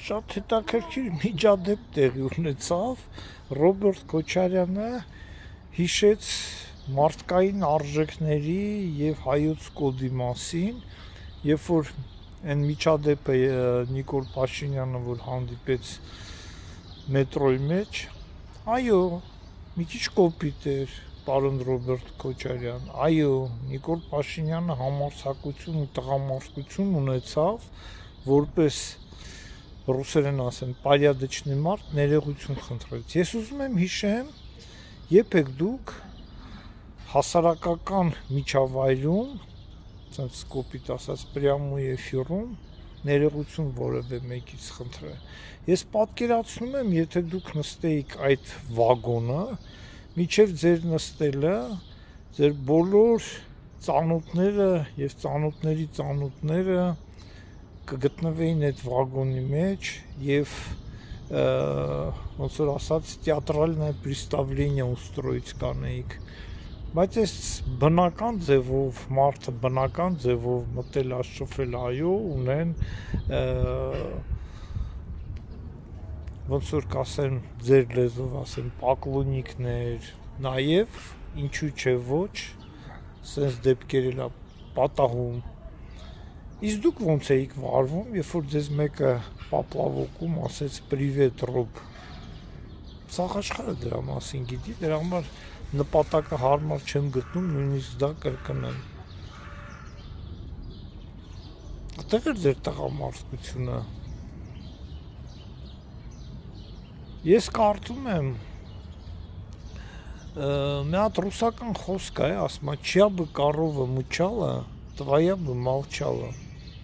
շատ հետաքրքիր միջադեպ տեղի ունեցավ, Ռոբերտ Քոչարյանը հիշեց մարդկային արժեքների եւ հայոց կոդի մասին, երբ որ այն միջադեպը Նիկոլ Փաշինյանը որ հանդիպեց մետրոյի մեջ, այո, մի քիչ կոպիտ էր, պարոն Ռոբերտ Քոչարյան, այո, Նիկոլ Փաշինյանը համարձակություն ու տղամարդկություն ունեցավ, որպես ռուսերեն ասեն, «Պարյադычնի մարդ» ներողություն խնդրեց։ Ես ուզում եմ հիշեմ, երբեք դուք հասարակական միջավայրում, ցած կոպիտ ասած, պրյամու էֆիրում ներողություն որևէ մեկից խնդրել։ Ես պատկերացնում եմ, եթե դուք նստեիք այդ վագոնը, միջև ձեր նստելը, ձեր բոլոր ծանոթները եւ ծանոթների ծանոթները կգտնվեին այդ վագոնի մեջ եւ ոնց որ ասած театральное представление устроить կանեիք, բայց այս բնական ձևով մարդը բնական ձևով մտել աշխոփել, այո, ունեն ոնց որ կասեն ձեր լեզվով ասեն պակլոնիկներ, նաեւ ինչու՞ չէ ոչ, sense դեպքեր էլա պատահում։ Իսկ դուք ոնց էիք վարվում, երբ որ ձեզ մեկը պապլավոկում ասեց «Պրիվետ, Ռոբ»։ Սաղ աշխարհը դրա մասին գիտի, դրա համար նպատակը հարմար չեմ գտնում նույնիսկ դա կրկնեմ։ Այդտեղ էր ձեր տղամարդկությունը։ Ես կարծում եմ մի հատ ռուսական խոսք է, ասում է «Չյա бы корова мычала, твоя бы молчала»։